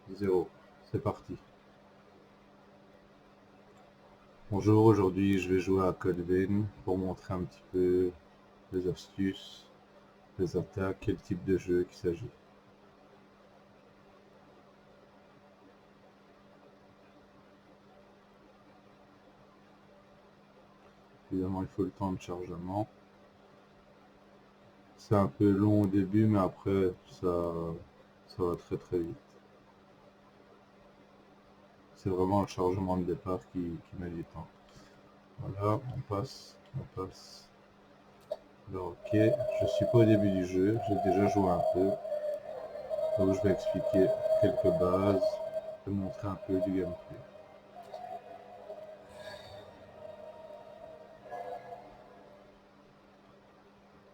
0. C'est parti. Bonjour, aujourd'hui je vais jouer à Code Vein pour montrer un petit peu les astuces, les attaques, quel type de jeu qu'il s'agit. Évidemment, il faut le temps de chargement. C'est un peu long au début, mais après ça va très très vite. C'est vraiment le chargement de départ qui met du temps. Voilà, on passe. Alors, ok, je suis pas au début du jeu, j'ai déjà joué un peu. Donc je vais expliquer quelques bases et montrer un peu du gameplay.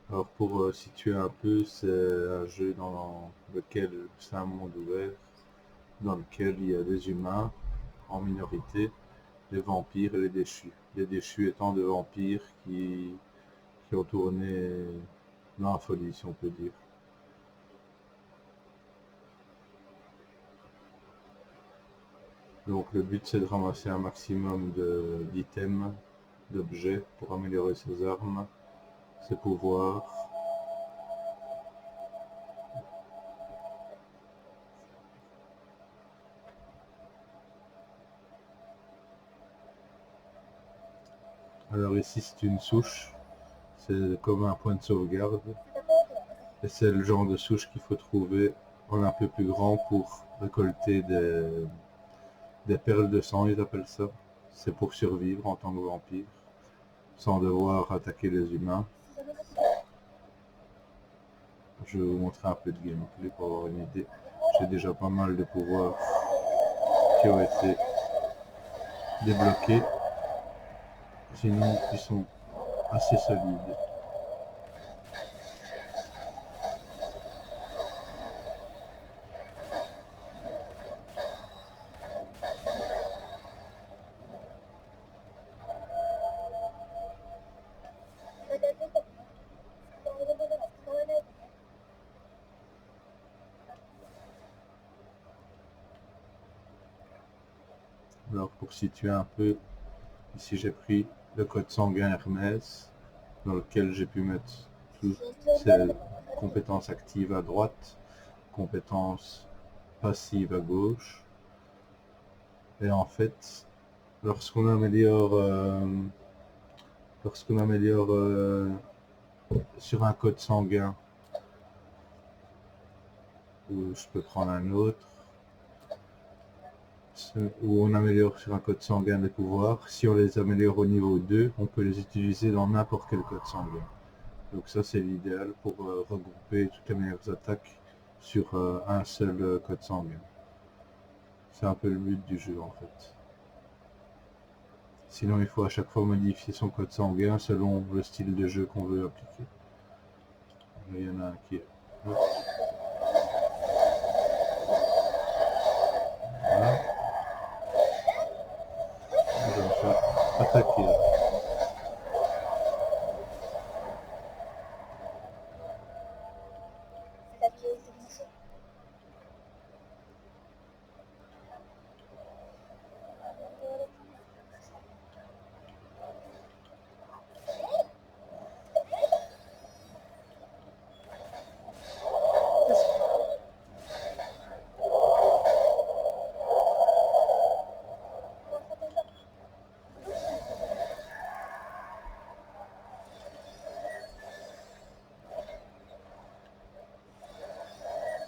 Alors pour situer un peu, c'est un jeu dans lequel c'est un monde ouvert, dans lequel il y a des humains en minorité, les vampires et les déchus. Les déchus étant des vampires qui ont tourné dans la folie, si on peut dire. Donc le but c'est de ramasser un maximum d'items, d'objets pour améliorer ses armes, ses pouvoirs. Alors ici c'est une souche, c'est comme un point de sauvegarde. Et c'est le genre de souche qu'il faut trouver en un peu plus grand pour récolter des perles de sang, ils appellent ça. C'est pour survivre en tant que vampire, sans devoir attaquer les humains. Je vais vous montrer un peu de gameplay pour avoir une idée. J'ai déjà pas mal de pouvoirs qui ont été débloqués. Sinon, ils sont assez solides. Alors pour situer un peu, ici j'ai pris le code sanguin Hermès, dans lequel j'ai pu mettre toutes ces compétences actives à droite, compétences passives à gauche. Et en fait, lorsqu'on améliore, sur un code sanguin, ou je peux prendre un autre, où on améliore sur un code sanguin des pouvoirs, si on les améliore au niveau 2, on peut les utiliser dans n'importe quel code sanguin. Donc ça c'est l'idéal pour regrouper toutes les meilleures attaques sur un seul code sanguin. C'est un peu le but du jeu en fait. Sinon il faut à chaque fois modifier son code sanguin selon le style de jeu qu'on veut appliquer. Là, il y en a un qui est... Voilà. Je vais me faire attaquer là.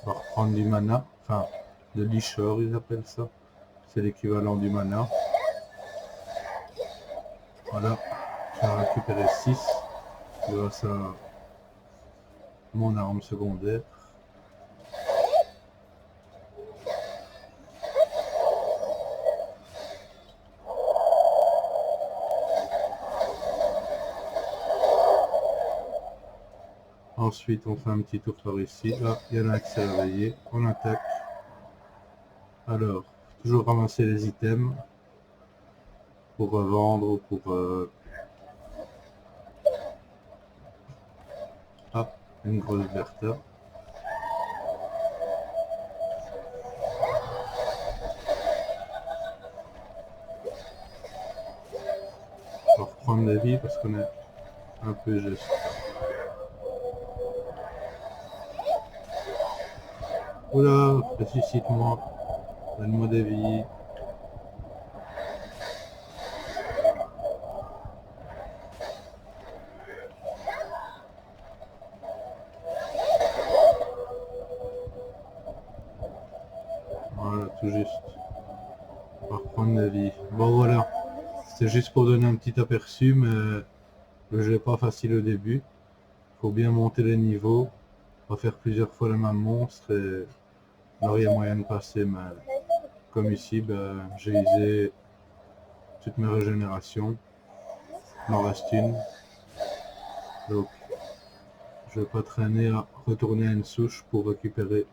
On va reprendre du mana, enfin de l'Ishor ils appellent ça. C'est l'équivalent du mana. Voilà, j'ai récupéré 6 grâce à mon arme secondaire. Ensuite, on fait un petit tour par ici. Là, il y en a un qui s'est réveillé. On attaque. Alors, toujours ramasser les items pour revendre ou pour... Ah, une grosse Bertha. reprendre des vies parce qu'on est un peu juste. Oula, ressuscite-moi, donne-moi des vies. Voilà, tout juste. On va reprendre des vies. Bon voilà, c'est juste pour donner un petit aperçu, mais le jeu n'est pas facile au début. Il faut bien monter les niveaux, on va faire plusieurs fois le même monstre et alors il y a moyen de passer, mais comme ici, j'ai usé toutes mes régénérations. Il m'en reste une. Donc je ne vais pas traîner à retourner à une souche pour récupérer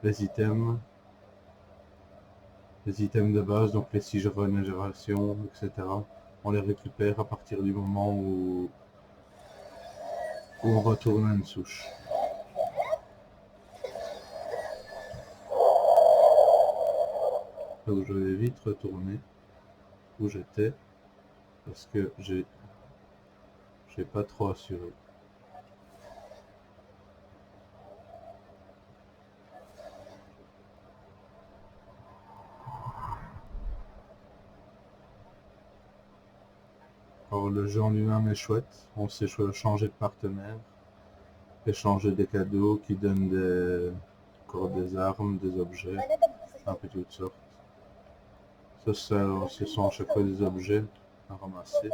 les items de base, donc les 6 régénérations, etc. On les récupère à partir du moment où on retourne à une souche. Donc je vais vite retourner où j'étais parce que j'ai pas trop assuré. Alors le jeu en lui-même est chouette, on sait changer de partenaire, échanger des cadeaux qui donnent encore des armes, des objets, un peu toutes sortes. Ce sont à chaque fois des objets à ramasser.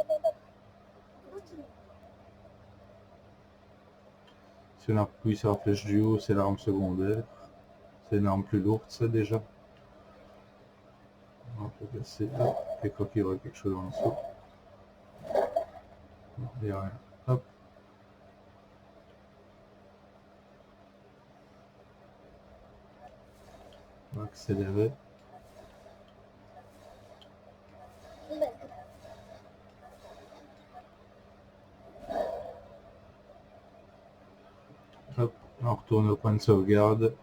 Si on appuie sur la flèche du haut, c'est l'arme secondaire. C'est une arme plus lourde, ça déjà. On peut casser. Quelqu'un qui aurait quelque chose en dessous. Non, il n'y a rien. Hop. On va accélérer. Hop. On retourne au point de sauvegarde.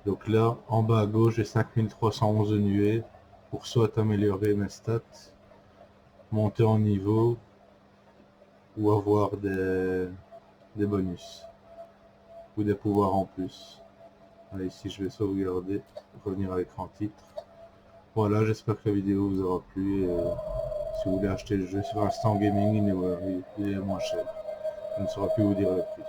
Donc là, en bas à gauche, j'ai 5311 de nuées pour soit améliorer mes stats, monter en niveau ou avoir des bonus ou des pouvoirs en plus. Là, ici, je vais sauvegarder, revenir à l'écran titre. Voilà, j'espère que la vidéo vous aura plu. Et, si vous voulez acheter le jeu sur Instant Gaming, il est moins cher. Je ne saurais plus vous dire le prix.